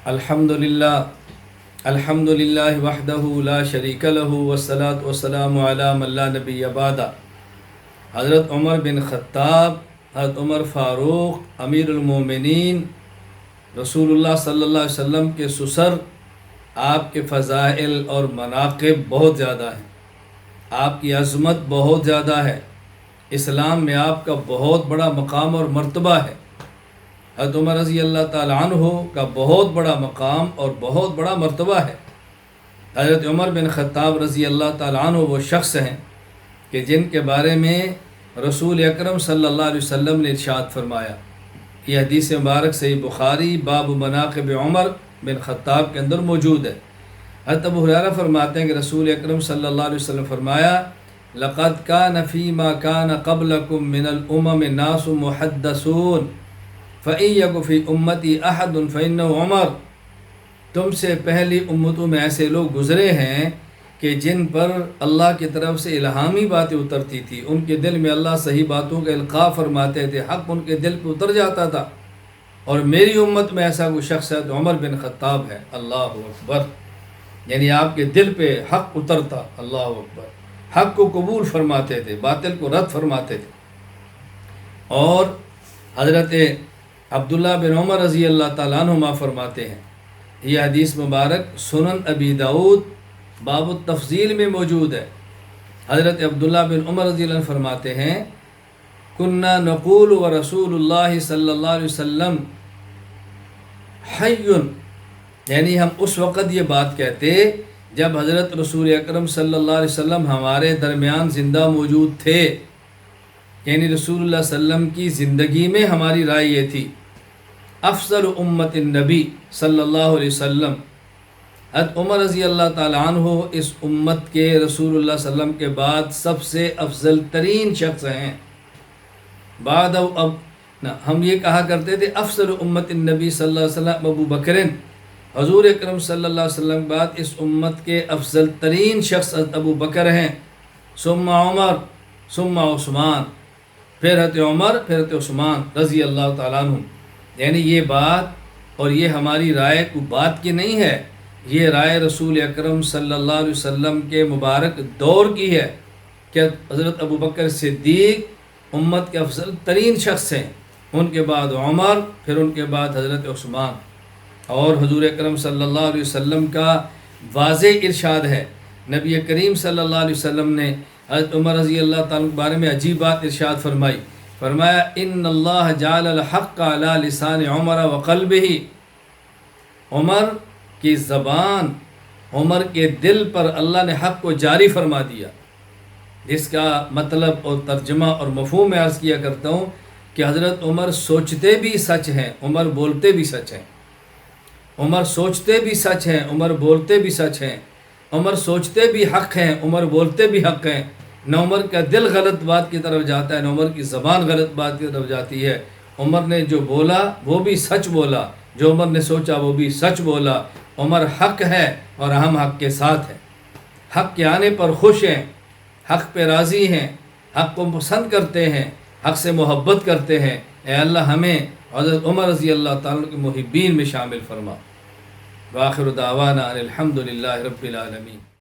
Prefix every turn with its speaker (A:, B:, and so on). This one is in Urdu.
A: الحمدللہ وحدہ لا شریک لہ والصلاة والسلام علی من لا نبی بعدہ۔ حضرت عمر بن خطاب، حضرت عمر فاروق امیر المومنین، رسول اللہ صلی اللہ علیہ وسلم کے سسر، آپ کے فضائل اور مناقب بہت زیادہ ہیں، آپ کی عظمت بہت زیادہ ہے، اسلام میں آپ کا بہت بڑا مقام اور مرتبہ ہے۔ حضرت عمر رضی اللہ تعالیٰ عنہ کا بہت بڑا مقام اور بہت بڑا مرتبہ ہے۔ حضرت عمر بن خطاب رضی اللہ تعالیٰ عنہ وہ شخص ہیں کہ جن کے بارے میں رسول اکرم صلی اللہ علیہ وسلم نے ارشاد فرمایا۔ یہ حدیث مبارک صحیح بخاری باب مناقب عمر بن خطاب کے اندر موجود ہے۔ حضرت ابو ہریرہ فرماتے ہیں کہ رسول اکرم صلی اللہ علیہ وسلم فرمایا، لقد كان فيما كان قبلكم من الامم ناس محدثون فإن يك في امتی احد فإنه عمر۔ تم سے پہلی امتوں میں ایسے لوگ گزرے ہیں کہ جن پر اللہ کی طرف سے الہامی باتیں اترتی تھی، ان کے دل میں اللہ صحیح باتوں کا القاء فرماتے تھے، حق ان کے دل پہ اتر جاتا تھا، اور میری امت میں ایسا کوئی شخص ہے تو عمر بن خطاب ہے۔ اللہ اکبر، یعنی آپ کے دل پہ حق اترتا، اللہ اکبر، حق کو قبول فرماتے تھے، باطل کو رد فرماتے تھے۔ اور حضرت عبداللہ بن عمر رضی اللہ تعالیٰ عنہما فرماتے ہیں، یہ حدیث مبارک سنن ابی داؤد باب التفضیل میں موجود ہے۔ حضرت عبداللہ بن عمر رضی اللہ عنہ فرماتے ہیں، کننا نقول ورسول اللہ صلی اللہ علیہ وسلم حی، یعنی ہم اس وقت یہ بات کہتے جب حضرت رسول اکرم صلی اللہ علیہ وسلم ہمارے درمیان زندہ موجود تھے، یعنی رسول اللہ صلی اللہ علیہ وسلم کی زندگی میں ہماری رائے یہ تھی، افضل امت النبی صلی اللہ علیہ وسلم، حضرت عمر رضی اللہ تعالیٰ عنہ اس امت کے رسول اللہ صلی اللہ علیہ وسلم کے بعد سب سے افضل ترین شخص ہیں۔ بعد اب ہم یہ کہا کرتے تھے افضل امت النبی صلی اللہ علیہ وسلم ابو بکرن، حضور اکرم صلی اللہ علیہ وسلم کے بعد اس امت کے افضل ترین شخص ابو بکر ہیں، ثم عمر ثم عثمان، پھر حضرت عمر پھر حضرت عثمان رضی اللہ تعالیٰ عنہ۔ یعنی یہ بات اور یہ ہماری رائے کو بات کی نہیں ہے، یہ رائے رسول اکرم صلی اللہ علیہ وسلم کے مبارک دور کی ہے کہ حضرت ابو بکر صدیق امت کے افضل ترین شخص ہیں، ان کے بعد عمر، پھر ان کے بعد حضرت عثمان۔ اور حضور اکرم صلی اللہ علیہ وسلم کا واضح ارشاد ہے، نبی کریم صلی اللہ علیہ وسلم نے حضرت عمر رضی اللہ تعالیٰ کے بارے میں عجیب بات ارشاد فرمائی، فرمایا ان اللہ جعل الحق علی لسان عمر وقلبہ، عمر کی زبان، عمر کے دل پر اللہ نے حق کو جاری فرما دیا۔ اس کا مطلب اور ترجمہ اور مفہوم میں عرض کیا کرتا ہوں کہ حضرت عمر سوچتے بھی سچ ہیں، عمر بولتے بھی سچ ہیں، عمر سوچتے بھی سچ ہیں، عمر بولتے بھی سچ ہیں، عمر سوچتے بھی حق ہیں، عمر بولتے بھی حق ہیں۔ نہ عمر کا دل غلط بات کی طرف جاتا ہے، نہ عمر کی زبان غلط بات کی طرف جاتی ہے۔ عمر نے جو بولا وہ بھی سچ بولا، جو عمر نے سوچا وہ بھی سچ بولا۔ عمر حق ہے اور ہم حق کے ساتھ ہیں، حق کے آنے پر خوش ہیں، حق پہ راضی ہیں، حق کو پسند کرتے ہیں، حق سے محبت کرتے ہیں۔ اے اللہ ہمیں حضرت عمر رضی اللہ تعالیٰ کے محبین میں شامل فرما۔ وآخر دعوانا الحمدللہ رب العالمین۔